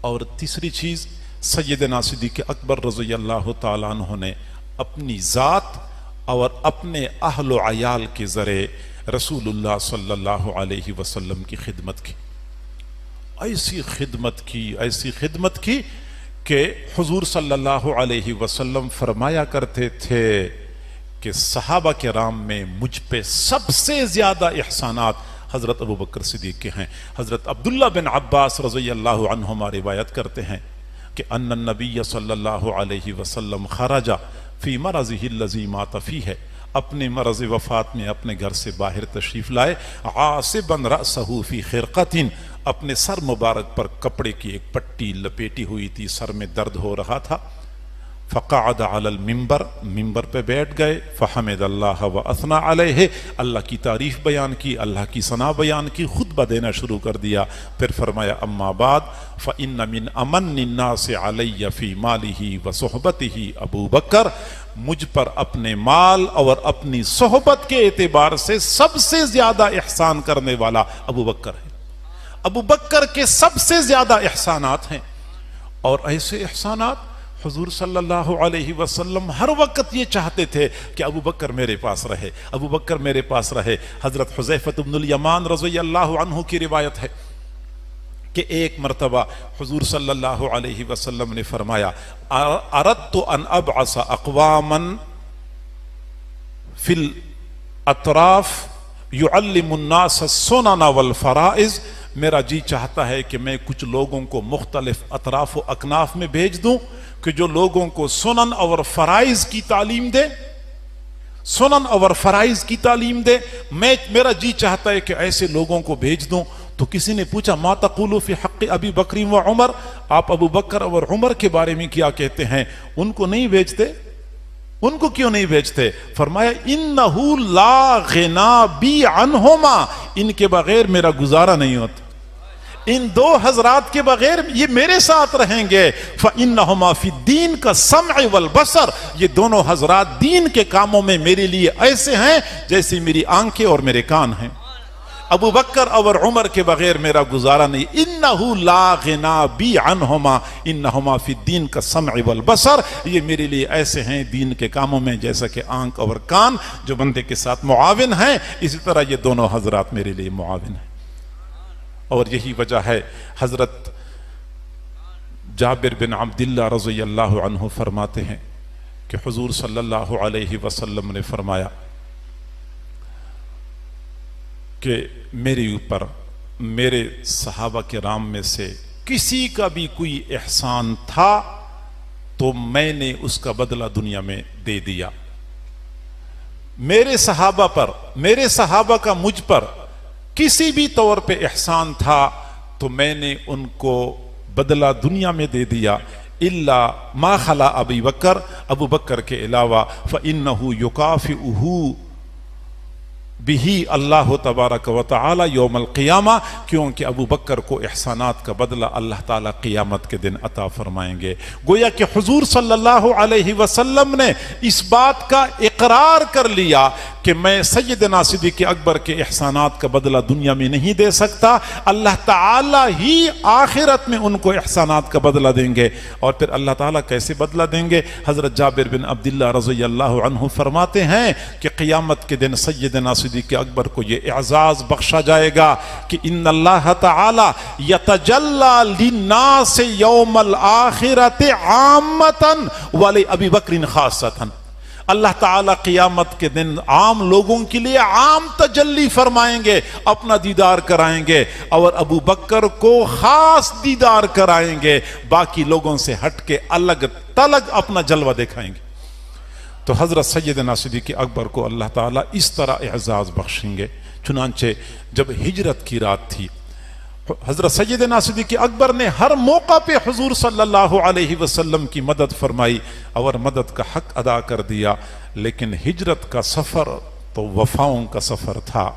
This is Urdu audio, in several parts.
اور تیسری چیز سیدنا صدیق اکبر رضی اللہ تعالیٰ عنہ نے اپنی ذات اور اپنے اہل و عیال کے ذریعے رسول اللہ صلی اللہ علیہ وسلم کی خدمت کی. ایسی خدمت کی کہ حضور صلی اللہ علیہ وسلم فرمایا کرتے تھے کہ صحابہ کرام میں مجھ پہ سب سے زیادہ احسانات حضرت ابو بکر صدیق کے ہیں. حضرت عبداللہ بن عباس رضی اللہ عنہما روایت کرتے ہیں کہ ان النبی صلی اللہ علیہ وسلم خرج فی مرضہ الذی مات فیہ، اپنے مرض وفات میں اپنے گھر سے باہر تشریف لائے، عاصبا رأسہ فی خرقۃ، اپنے سر مبارک پر کپڑے کی ایک پٹی لپیٹی ہوئی تھی، سر میں درد ہو رہا تھا. فقعد علی المنبر، ممبر پہ بیٹھ گئے، فحمد اللہ واثنى علیہ، اللہ کی تعریف بیان کی، اللہ کی ثنا بیان کی، خطبہ دینا شروع کر دیا. پھر فرمایا اما بعد فإن من امن الناس علی فی مالہ وصحبتہ ابو بکر، مجھ پر اپنے مال اور اپنی صحبت کے اعتبار سے سب سے زیادہ احسان کرنے والا ابو بکر ہے. ابو بکر کے سب سے زیادہ احسانات ہیں. اور ایسے احسانات حضور صلی اللہ علیہ وسلم ہر وقت یہ چاہتے تھے کہ ابو بکر میرے پاس رہے، ابو بکر میرے پاس رہے. حضرت حذیفہ بن الیمان رضی اللہ عنہ کی روایت ہے کہ ایک مرتبہ حضور صلی اللہ علیہ وسلم نے فرمایا اردت ان ابعث اقواما فی الاطراف یعلم الناس السنن والفرائض، میرا جی چاہتا ہے کہ میں کچھ لوگوں کو مختلف اطراف و اکناف میں بھیج دوں کہ جو لوگوں کو سنن اور فرائض کی تعلیم دے، سنن اور فرائض کی تعلیم دے. میرا جی چاہتا ہے کہ ایسے لوگوں کو بھیج دوں. تو کسی نے پوچھا ما تقول فی حق ابی بکر و عمر، آپ ابو بکر اور عمر کے بارے میں کیا کہتے ہیں؟ ان کو نہیں بھیجتے؟ ان کو کیوں نہیں بھیجتے؟ فرمایا انہ لا غنا بی عنہما، ان کے بغیر میرا گزارا نہیں ہوتا، ان دو حضرات کے بغیر یہ میرے ساتھ رہیں گے. فَإِنَّهُمَا فِي الدِّينِ كَالسَّمْعِ وَالْبَصَرِ، یہ دونوں حضرات دین کے کاموں میں میرے لیے ایسے ہیں جیسے میری آنکھیں اور میرے کان ہیں. ابو بکر اور عمر کے بغیر میرا گزارا نہیں. اِنَّهُ لَا غِنَا بِي عَنْهُمَا إِنَّهُمَا فِي الدِّينِ كَالسَّمْعِ وَالْبَصَرِ، یہ میرے لیے ایسے ہیں دین کے کاموں میں جیسا کہ آنکھ اور کان جو بندے کے ساتھ معاون ہیں، اسی طرح یہ دونوں حضرات میرے لیے معاون ہیں. اور یہی وجہ ہے حضرت جابر بن عبداللہ رضی اللہ عنہ فرماتے ہیں کہ حضور صلی اللہ علیہ وسلم نے فرمایا کہ میرے اوپر میرے صحابہ کرام میں سے کسی کا بھی کوئی احسان تھا تو میں نے اس کا بدلہ دنیا میں دے دیا. میرے صحابہ پر، میرے صحابہ کا مجھ پر کسی بھی طور پہ احسان تھا تو میں نے ان کو بدلہ دنیا میں دے دیا. الا ما خلا ابی بکر، ابو بکر کے علاوہ، فإنہ یکافئہ بہی اللہ تبارک و تعالی یوم القیامہ، کیونکہ ابو بکر کو احسانات کا بدلہ اللہ تعالی قیامت کے دن عطا فرمائیں گے. گویا کہ حضور صلی اللہ علیہ وسلم نے اس بات کا اقرار کر لیا کہ میں سیدنا صدیق اکبر کے احسانات کا بدلہ دنیا میں نہیں دے سکتا، اللہ تعالی ہی آخرت میں ان کو احسانات کا بدلہ دیں گے. اور پھر اللہ تعالیٰ کیسے بدلہ دیں گے؟ حضرت جابر بن عبداللہ رضی اللہ عنہ فرماتے ہیں کہ قیامت کے دن سیدنا صدیق اکبر کو یہ اعزاز بخشا جائے گا کہ ان اللہ تعالی یتجلی للناس یوم الآخرۃ عامۃ ولی ابی بکر خاصۃ، اللہ تعالیٰ قیامت کے دن عام لوگوں کے لیے عام تجلی فرمائیں گے، اپنا دیدار کرائیں گے، اور ابو بکر کو خاص دیدار کرائیں گے، باقی لوگوں سے ہٹ کے الگ تلگ اپنا جلوہ دکھائیں گے. تو حضرت سیدنا صدیق اکبر کو اللہ تعالیٰ اس طرح اعزاز بخشیں گے. چنانچہ جب ہجرت کی رات تھی، حضرت سیدنا صدیق اکبر نے ہر موقع پہ حضور صلی اللہ علیہ وسلم کی مدد فرمائی اور مدد کا حق ادا کر دیا. لیکن ہجرت کا سفر تو وفاؤں کا سفر تھا،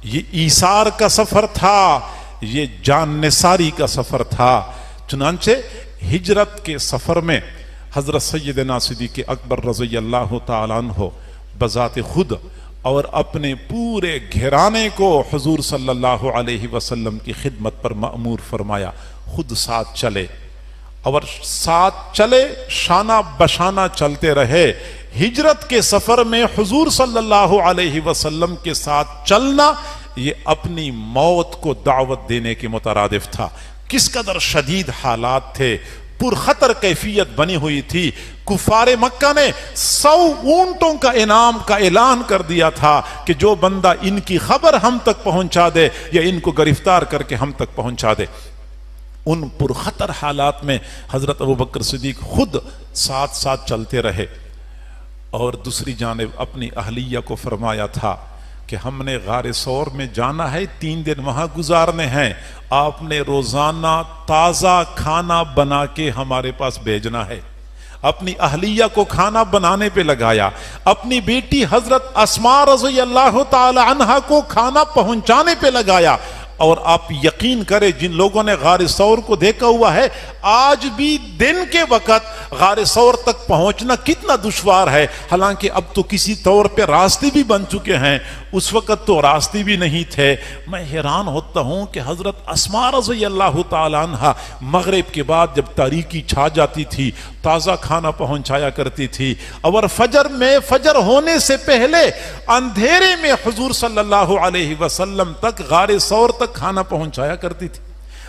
یہ ایثار کا سفر تھا، یہ جان نثاری کا سفر تھا. چنانچہ ہجرت کے سفر میں حضرت سیدنا صدیق اکبر رضی اللہ تعالیٰ عنہ بذات خود اور اپنے پورے گھرانے کو حضور صلی اللہ علیہ وسلم کی خدمت پر مأمور فرمایا. خود ساتھ چلے اور ساتھ چلے، شانہ بشانہ چلتے رہے۔ ہجرت کے سفر میں حضور صلی اللہ علیہ وسلم کے ساتھ چلنا یہ اپنی موت کو دعوت دینے کے مترادف تھا۔ کس قدر شدید حالات تھے، پرخطر کیفیت بنی ہوئی تھی۔ کفار مکہ نے 100 اونٹوں کا انعام کا اعلان کر دیا تھا کہ جو بندہ ان کی خبر ہم تک پہنچا دے یا ان کو گرفتار کر کے ہم تک پہنچا دے۔ ان پرخطر حالات میں حضرت ابوبکر صدیق خود ساتھ ساتھ چلتے رہے، اور دوسری جانب اپنی اہلیہ کو فرمایا تھا کہ ہم نے غار ثور میں جانا ہے، 3 دن وہاں گزارنے ہیں، آپ نے روزانہ تازہ کھانا بنا کے ہمارے پاس بھیجنا ہے۔ اپنی اہلیہ کو کھانا بنانے پہ لگایا، اپنی بیٹی حضرت اسماء رضی اللہ تعالی عنہا کو کھانا پہنچانے پہ لگایا۔ اور آپ یقین کریں، جن لوگوں نے غار ثور کو دیکھا ہوا ہے، آج بھی دن کے وقت غار ثور تک پہنچنا کتنا دشوار ہے، حالانکہ اب تو کسی طور پہ راستے بھی بن چکے ہیں، اس وقت تو راستے بھی نہیں تھے۔ میں حیران ہوتا ہوں کہ حضرت اسماء رضی اللہ تعالی عنہا مغرب کے بعد جب تاریکی چھا جاتی تھی تازہ کھانا پہنچایا کرتی تھی، اور فجر ہونے سے پہلے اندھیرے میں حضور صلی اللہ علیہ وسلم تک غار ثور تک کھانا پہنچایا کرتی تھی۔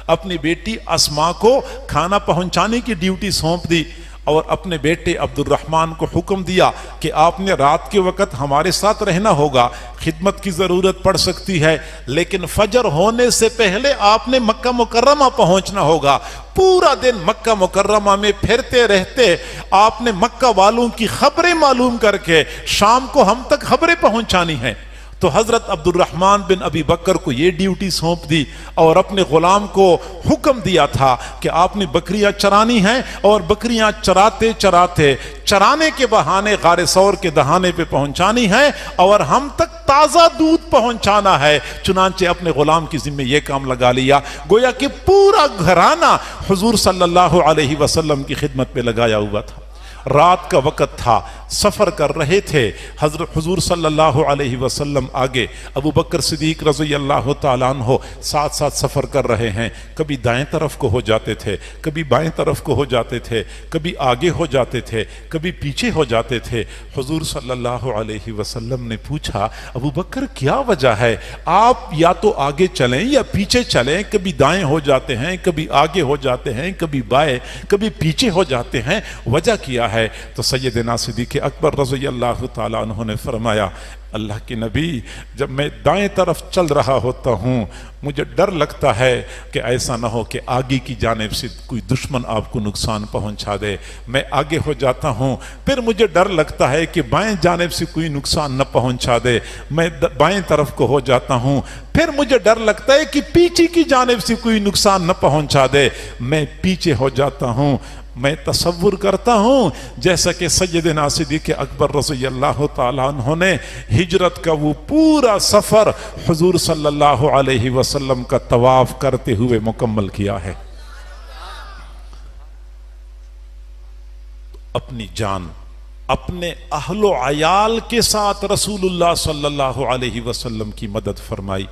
اپنی بیٹی اسماء کو کھانا پہنچانے کی ڈیوٹی سونپ دی، اور اپنے بیٹے عبد الرحمن کو حکم دیا کہ آپ نے رات کے وقت ہمارے ساتھ رہنا ہوگا، خدمت کی ضرورت پڑ سکتی ہے، لیکن فجر ہونے سے پہلے آپ نے مکہ مکرمہ پہنچنا ہوگا۔ پورا دن مکہ مکرمہ میں پھرتے رہتے آپ نے مکہ والوں کی خبریں معلوم کر کے شام کو ہم تک خبریں پہنچانی ہیں۔ تو حضرت عبد الرحمن بن ابی بکر کو یہ ڈیوٹی سونپ دی، اور اپنے غلام کو حکم دیا تھا کہ آپ نے بکریاں چرانی ہیں، اور بکریاں چراتے چراتے چرانے کے بہانے غار ثور کے دہانے پہ پہنچانی ہیں، اور ہم تک تازہ دودھ پہنچانا ہے۔ چنانچہ اپنے غلام کی ذمہ یہ کام لگا لیا، گویا کہ پورا گھرانہ حضور صلی اللہ علیہ وسلم کی خدمت پہ لگایا ہوا تھا۔ رات کا وقت تھا، سفر کر رہے تھے، حضرت حضور صلی اللہ علیہ وسلم آگے، ابو بکر صدیق رضی اللہ تعالیٰ عنہ ساتھ ساتھ سفر کر رہے ہیں۔ کبھی دائیں طرف کو ہو جاتے تھے، کبھی بائیں طرف کو ہو جاتے تھے، کبھی آگے ہو جاتے تھے، کبھی پیچھے ہو جاتے تھے۔ حضور صلی اللہ علیہ وسلم نے پوچھا، ابو بکر کیا وجہ ہے، آپ یا تو آگے چلیں یا پیچھے چلیں، کبھی دائیں ہو جاتے ہیں، کبھی آگے ہو جاتے ہیں، کبھی بائیں، کبھی پیچھے ہو جاتے ہیں، وجہ کیا ہے؟ تو سیدنا صدیق اکبر رضی اللہ تعالیٰ عنہ نے فرمایا، اللہ کے نبی، جب میں دائیں طرف چل رہا ہوتا ہوں مجھے ڈر لگتا ہے کہ ایسا نہ ہو کہ آگے کی جانب سے کوئی دشمن آپ کو نقصان پہنچا دے۔ میں آگے ہو جاتا ہوں، پھر مجھے ڈر لگتا ہے کہ بائیں جانب سے کوئی نقصان نہ پہنچا دے، میں بائیں طرف کو ہو جاتا ہوں، پھر مجھے ڈر لگتا ہے کہ پیچھے کی جانب سے کوئی نقصان نہ پہنچا دے، میں پیچھے ہو جاتا ہوں۔ میں تصور کرتا ہوں جیسا کہ سیدنا صدیق اکبر رضی اللہ تعالیٰ عنہ نے ہجرت کا وہ پورا سفر حضور صلی اللہ علیہ وسلم کا طواف کرتے ہوئے مکمل کیا ہے۔ اپنی جان، اپنے اہل و عیال کے ساتھ رسول اللہ صلی اللہ علیہ وسلم کی مدد فرمائی۔